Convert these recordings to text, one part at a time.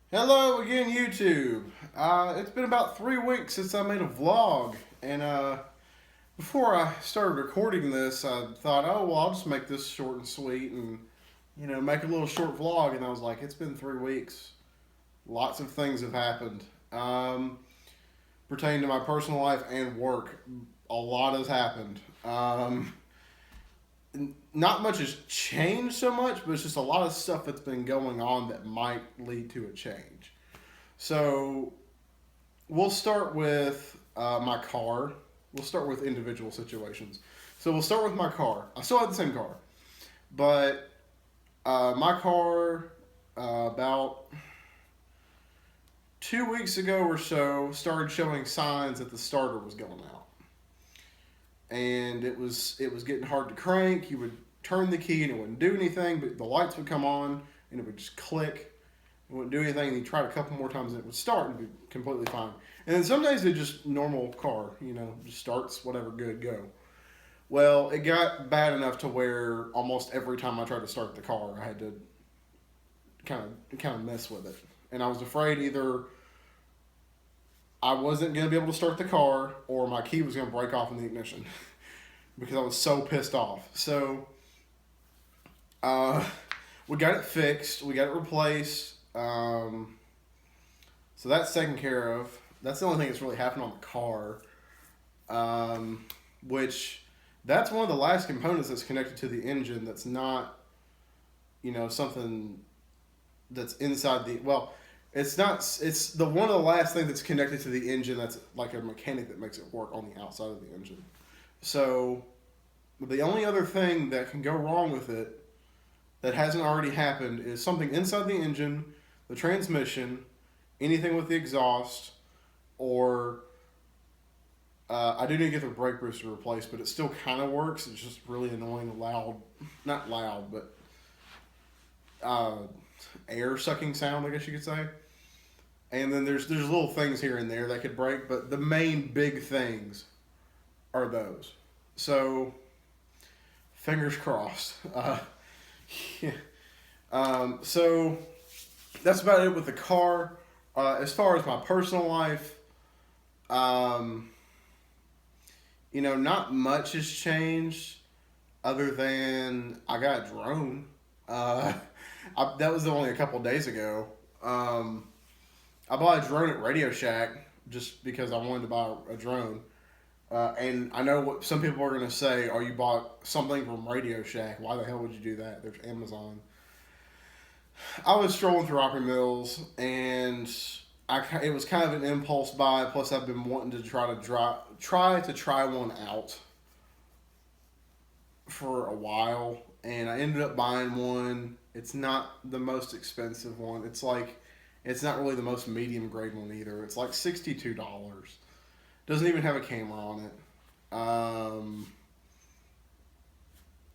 Hello again, YouTube. It's been about 3 weeks since I made a vlog, and before I started recording this, I thought, oh well, I'll just make this short and sweet, and make a little short vlog. And I was like, it's been 3 weeks. Lots of things have happened pertaining to my personal life and work. A lot has happened. Not much has changed so much, but it's just a lot of stuff that's been going on that might lead to a change. So we'll start with my car. We'll start with individual situations. So we'll start with my car. I still have the same car, but my car about 2 weeks ago or so started showing signs that the starter was going out, and it was getting hard to crank. You would turn the key and it wouldn't do anything, but the lights would come on and it would just click. It wouldn't do anything. And you tried a couple more times and it would start and be completely fine. And then some days it just normal car, just starts whatever, good, go. Well, it got bad enough to where almost every time I tried to start the car, I had to kind of mess with it. And I was afraid either I wasn't going to be able to start the car or my key was going to break off in the ignition because I was so pissed off. So uh, we got it fixed. We got it replaced. So that's taken care of. That's the only thing that's really happened on the car. Which that's one of the last components that's connected to the engine. That's not, something that's inside the. Well, it's not. It's the one of the last things that's connected to the engine. That's like a mechanic that makes it work on the outside of the engine. So the only other thing that can go wrong with it that hasn't already happened is something inside the engine, the transmission, anything with the exhaust, or I do need to get the brake booster replaced, but it still kind of works. It's just really annoying, loud, not loud, but air sucking sound, I guess you could say. And then there's little things here and there that could break, but the main big things are those. So fingers crossed. Yeah. So that's about it with the car. As far as my personal life, not much has changed other than I got a drone. That was only a couple days ago. I bought a drone at Radio Shack just because I wanted to buy a drone. And I know what some people are going to say, oh, you bought something from Radio Shack. Why the hell would you do that? There's Amazon. I was strolling through Opry Mills, and it was kind of an impulse buy. Plus, I've been wanting to try one out for a while, and I ended up buying one. It's not the most expensive one. It's not really the most medium grade one either. It's like $62. Doesn't even have a camera on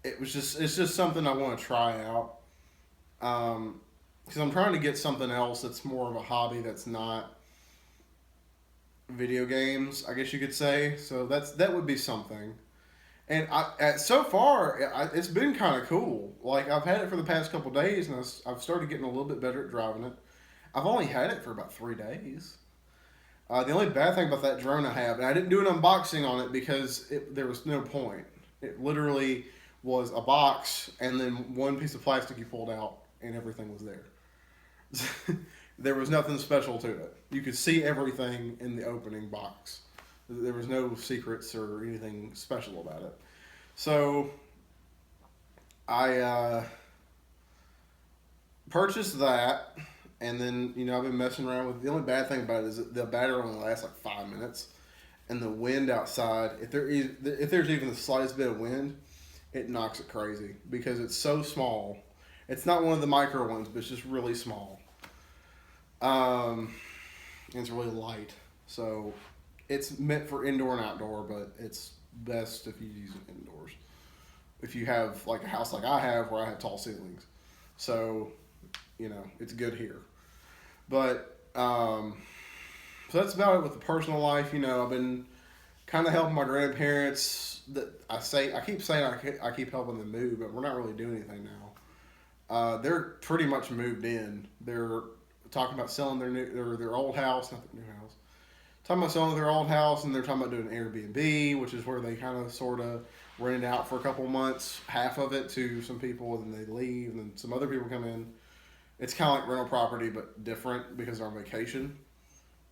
it. It's just something I want to try out. Because I'm trying to get something else that's more of a hobby that's not video games, I guess you could say. So that would be something. And so far, it's been kind of cool. Like, I've had it for the past couple days, and I've started getting a little bit better at driving it. I've only had it for about 3 days. The only bad thing about that drone I have, and I didn't do an unboxing on it because there was no point. It literally was a box and then one piece of plastic you pulled out, and everything was there. There was nothing special to it. You could see everything in the opening box. There was no secrets or anything special about it. So I purchased that, and then I've been messing around with. The only bad thing about it is that the battery only lasts like 5 minutes, and the wind outside, if there's even the slightest bit of wind, it knocks it crazy because it's so small. It's not one of the micro ones, but it's just really small. And it's really light, so it's meant for indoor and outdoor, but it's best if you use it indoors. If you have like a house like I have, where I have tall ceilings, so it's good here. But so that's about it with the personal life. I've been kind of helping my grandparents. I keep saying I keep helping them move, but we're not really doing anything now. They're pretty much moved in. They're talking about selling their old house, not their new house. Talking about selling their old house, and they're talking about doing an Airbnb, which is where they kind of sort of rent it out for a couple months, half of it to some people, and then they leave, and then some other people come in. It's kind of like rental property, but different because they're on vacation.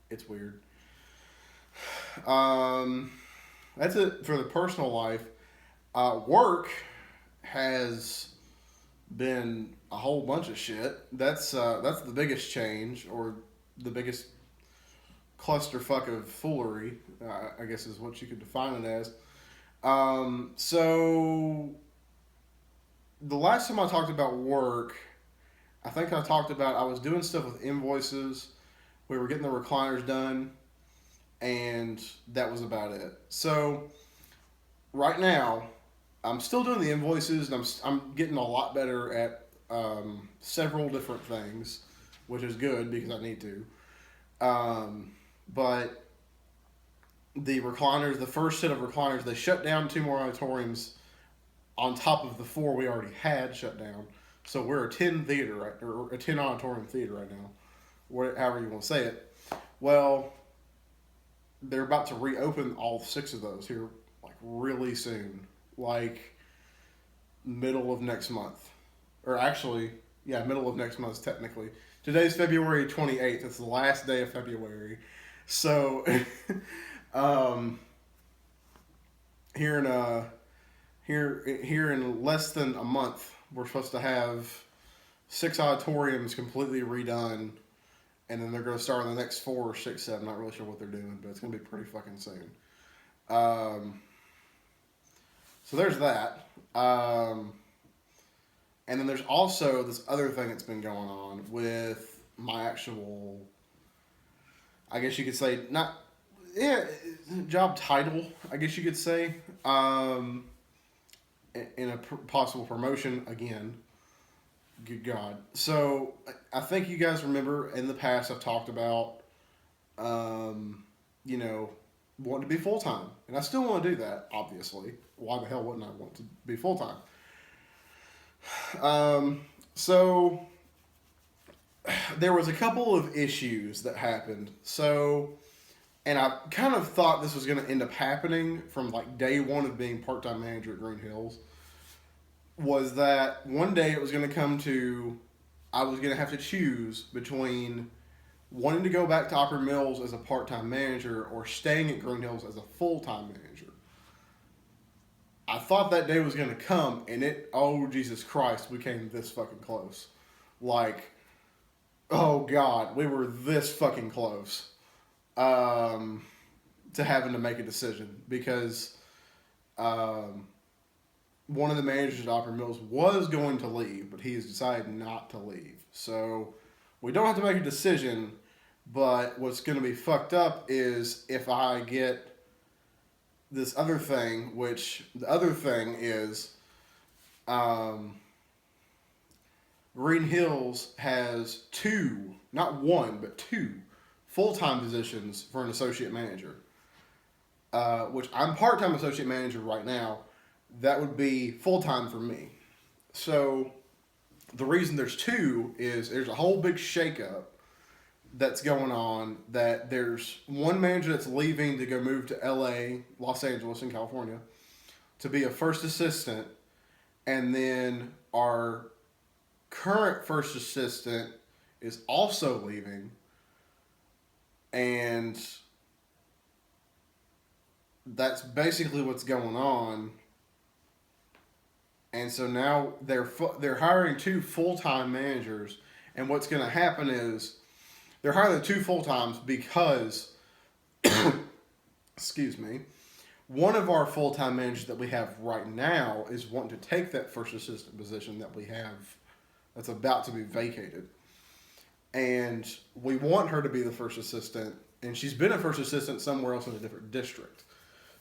It's weird. That's it for the personal life. Work has been a whole bunch of shit. That's the biggest change, or the biggest clusterfuck of foolery, I guess is what you could define it as. So the last time I talked about work, I think I talked about I was doing stuff with invoices. We were getting the recliners done, and that was about it. So right now, I'm still doing the invoices, and I'm getting a lot better at several different things, which is good because I need to. But the recliners, the first set of recliners, they shut down 2 more auditoriums on top of the 4 we already had shut down. So we're a 10 theater, right, or a 10 auditorium theater right now, however you want to say it. Well, they're about to reopen all 6 of those here, like really soon, like middle of next month, or actually, yeah, middle of next month technically. Today's February 28th. It's the last day of February. So, here in less than a month, we're supposed to have 6 auditoriums completely redone, and then they're going to start on the next 4 or 6, 7. Not really sure what they're doing, but it's going to be pretty fucking soon. So there's that. And then there's also this other thing that's been going on with my actual, I guess you could say, job title, I guess you could say, in a possible promotion again. Good God. So I think you guys remember in the past I've talked about, wanting to be full-time. And I still want to do that, obviously. Why the hell wouldn't I want to be full-time? So there was a couple of issues that happened. So, and I kind of thought this was going to end up happening from like day one of being part-time manager at Green Hills, was that one day it was going to come to, I was going to have to choose between wanting to go back to Opera Mills as a part-time manager or staying at Green Hills as a full-time manager. I thought that day was going to come, and oh, Jesus Christ, we came this fucking close. Like, oh, God, we were this fucking close to having to make a decision, because one of the managers at Opera Mills was going to leave, but he has decided not to leave. So we don't have to make a decision, but what's going to be fucked up is if I get this other thing, which the other thing is Green Hills has 2, not 1, but 2 full-time positions for an associate manager, which I'm part-time associate manager right now. That would be full-time for me. So the reason there's 2 is there's a whole big shakeup that's going on, that there's one manager that's leaving to go move to LA, Los Angeles in California, to be a first assistant, and then our current first assistant is also leaving, and that's basically what's going on. And so now they're hiring 2 full-time managers, and what's going to happen is they're hiring the 2 full-times because, excuse me, one of our full-time managers that we have right now is wanting to take that first assistant position that we have that's about to be vacated. And we want her to be the first assistant, and she's been a first assistant somewhere else in a different district.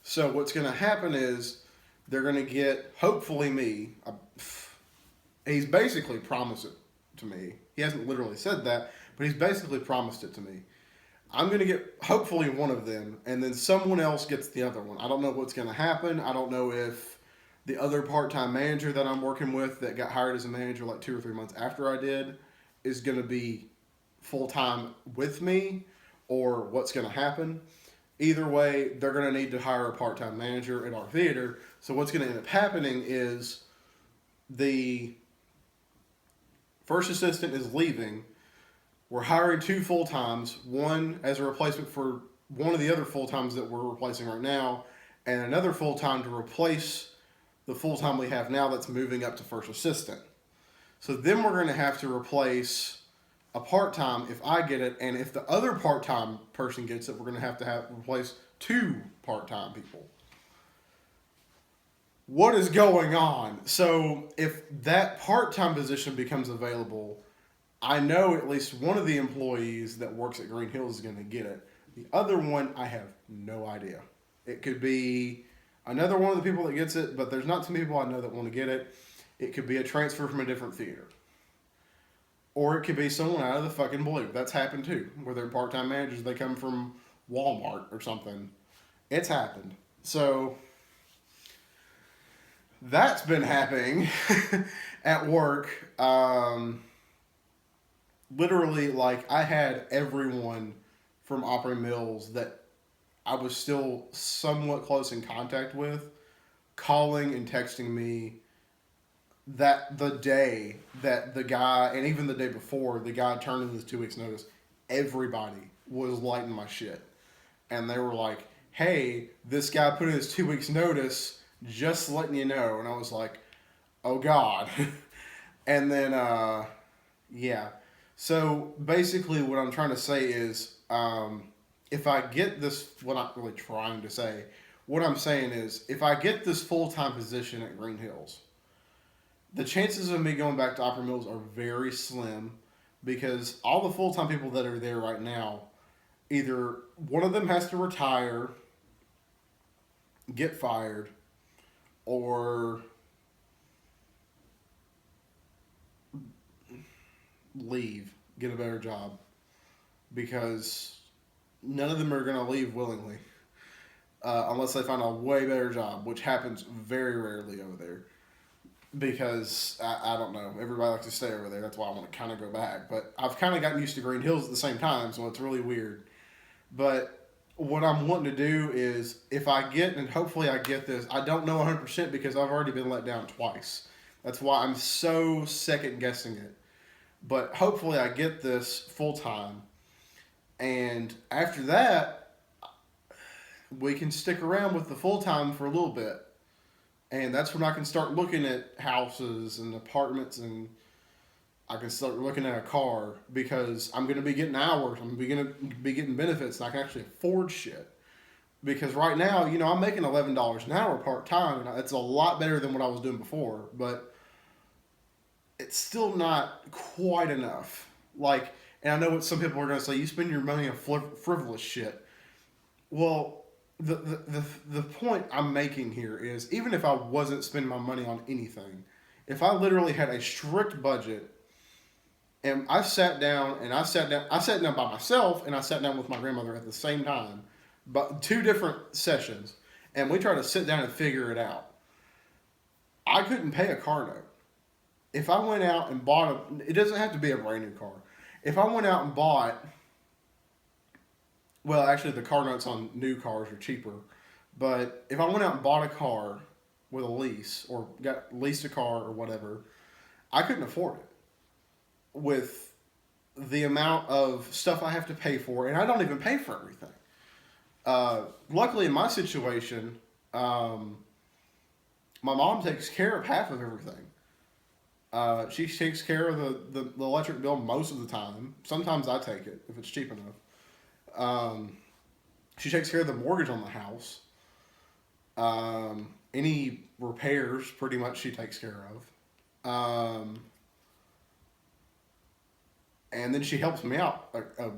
So what's going to happen is they're going to get, hopefully me, he's basically promised it to me. He hasn't literally said that, but he's basically promised it to me. I'm going to get, hopefully, one of them, and then someone else gets the other one. I don't know what's going to happen. I don't know if the other part-time manager that I'm working with that got hired as a manager like 2 or 3 months after I did is going to be full time with me or what's going to happen. Either way, they're going to need to hire a part time manager at our theater. So what's going to end up happening is the first assistant is leaving. We're hiring 2 full times, one as a replacement for one of the other full times that we're replacing right now, and another full time to replace the full time we have now that's moving up to first assistant. So then we're going to have to replace a part time if I get it, and if the other part time person gets it, we're going to have replace 2 part time people. What is going on? So if that part time position becomes available, I know at least one of the employees that works at Green Hills is going to get it. The other one, I have no idea. It could be another one of the people that gets it, but there's not too many people I know that want to get it. It could be a transfer from a different theater. Or it could be someone out of the fucking blue. That's happened too. Where they're part-time managers, they come from Walmart or something. It's happened. So that's been happening at work. Literally, like, I had everyone from Opry Mills that I was still somewhat close in contact with calling and texting me that the day that the guy, and even the day before, the guy turned in his 2 weeks notice, everybody was lighting my shit. And they were like, hey, this guy put in his 2 weeks notice, just letting you know. And I was like, oh God. And then, yeah. So basically what I'm trying to say is, if I get this, what I'm really trying to say, what I'm saying is, if I get this full-time position at Green Hills, the chances of me going back to Opera Mills are very slim because all the full-time people that are there right now, either one of them has to retire, get fired, or leave, get a better job, because none of them are going to leave willingly unless they find a way better job, which happens very rarely over there. Because, I don't know, everybody likes to stay over there. That's why I want to kind of go back. But I've kind of gotten used to Green Hills at the same time, so it's really weird. But what I'm wanting to do is, if I get, and hopefully I get this, I don't know 100% because I've already been let down twice. That's why I'm so second guessing it. But hopefully I get this full time. And after that, we can stick around with the full time for a little bit. And that's when I can start looking at houses and apartments, and I can start looking at a car because I'm going to be getting hours. I'm going to be getting benefits, and I can actually afford shit. Because right now, you know, I'm making $11 an hour part-time, and it's a lot better than what I was doing before, but it's still not quite enough. Like, and I know what some people are going to say, you spend your money on frivolous shit. Well, the point I'm making here is, even if I wasn't spending my money on anything, if I literally had a strict budget, and I sat down by myself, and I sat down with my grandmother at the same time, but 2 different sessions, and we tried to sit down and figure it out. I couldn't pay a car note. If I went out and bought it doesn't have to be a brand new car. If I went out and bought, well, actually, the car notes on new cars are cheaper. But if I went out and bought a car with a lease, or leased a car or whatever, I couldn't afford it with the amount of stuff I have to pay for, and I don't even pay for everything. Luckily, in my situation, my mom takes care of half of everything. She takes care of the electric bill most of the time. Sometimes I take it if it's cheap enough. She takes care of the mortgage on the house. Any repairs, pretty much, she takes care of. And then she helps me out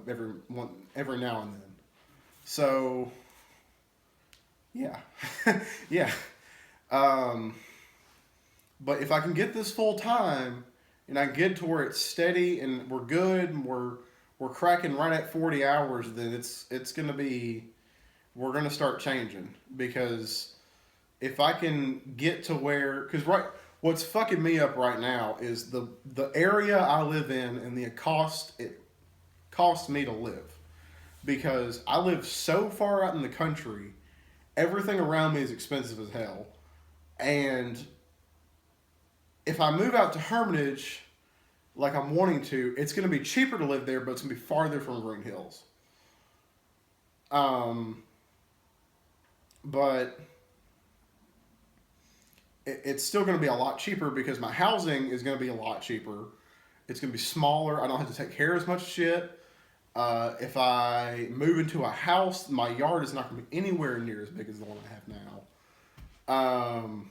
every now and then. So, yeah, yeah. But if I can get this full time, and I get to where it's steady and we're good, and we're cracking right at 40 hours, then it's going to be, we're going to start changing. Because if I can get to where, because what's fucking me up right now is the area I live in and the cost costs me to live. Because I live so far out in the country, everything around me is expensive as hell. And if I move out to Hermitage, like I'm wanting to, it's going to be cheaper to live there, but it's going to be farther from Green Hills. But it's still going to be a lot cheaper because my housing is going to be a lot cheaper. It's going to be smaller. I don't have to take care of as much shit. If I move into a house, my yard is not going to be anywhere near as big as the one I have now.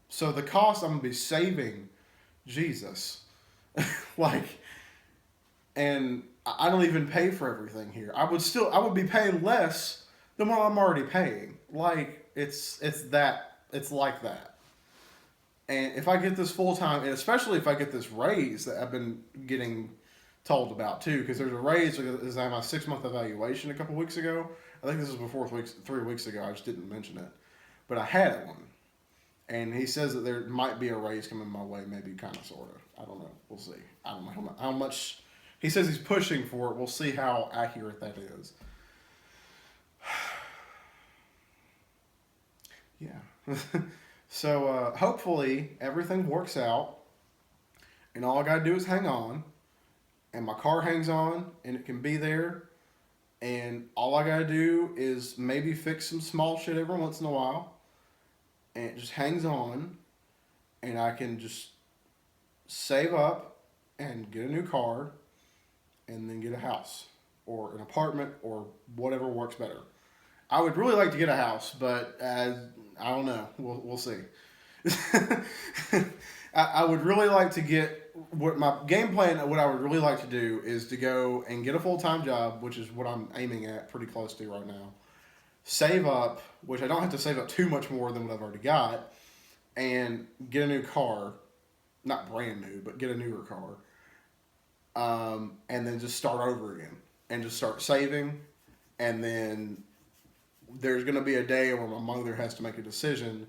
So the cost I'm going to be saving, Jesus. Like, and I don't even pay for everything here. I would be paying less than what I'm already paying. Like, it's like that. And if I get this full time, and especially if I get this raise that I've been getting told about too, because there's a raise because I had my 6-month evaluation a couple weeks ago. I think this was before 3 weeks ago. I just didn't mention it, but I had one, and he says that there might be a raise coming my way, maybe kind of, sort of. I don't know. We'll see. I don't know how much. He says he's pushing for it. We'll see how accurate that is. Yeah. So hopefully everything works out, and all I gotta do is hang on, and my car hangs on, and it can be there, and all I gotta do is maybe fix some small shit every once in a while, and it just hangs on, and I can just save up and get a new car, and then get a house or an apartment or whatever works better. I would really like to get a house, but I don't know. We'll see. I would really like to get what my game plan. What I would really like to do is to go and get a full-time job, which is what I'm aiming at pretty close to right now. Save up, which I don't have to save up too much more than what I've already got, and get a new car. Not brand new, but get a newer car. And then just start over again and just start saving, and then there's going to be a day where my mother has to make a decision,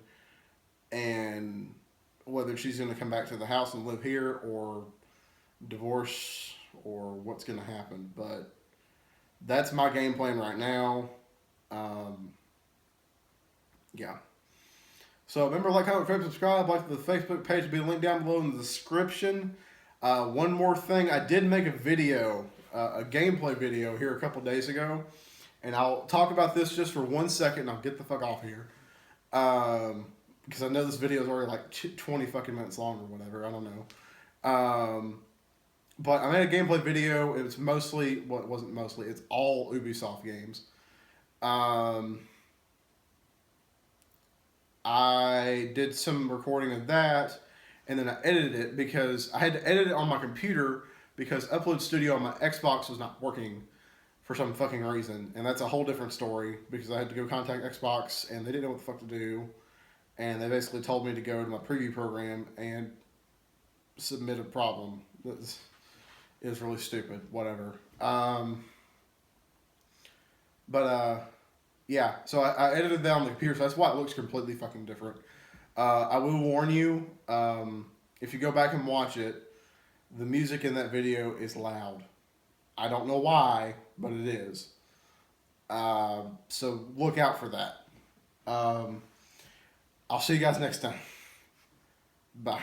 and whether she's going to come back to the house and live here or divorce or what's going to happen. But that's my game plan right now. Yeah. So remember, like, comment, favorite, subscribe. Like the Facebook page will be linked down below in the description. One more thing, I did make a video, a gameplay video here a couple days ago. And I'll talk about this just for 1 second, and I'll get the fuck off here. Because I know this video is already like 20 fucking minutes long or whatever. I don't know. But I made a gameplay video. It was mostly, well, it wasn't mostly, it's all Ubisoft games. I did some recording of that, and then I edited it because I had to edit it on my computer because Upload Studio on my Xbox was not working for some fucking reason, and that's a whole different story because I had to go contact Xbox, and they didn't know what the fuck to do, and they basically told me to go to my preview program and submit a problem. It was really stupid, whatever. Yeah, so I edited that on the computer, so that's why it looks completely fucking different. I will warn you, if you go back and watch it, the music in that video is loud. I don't know why, but it is. So look out for that. I'll see you guys next time. Bye.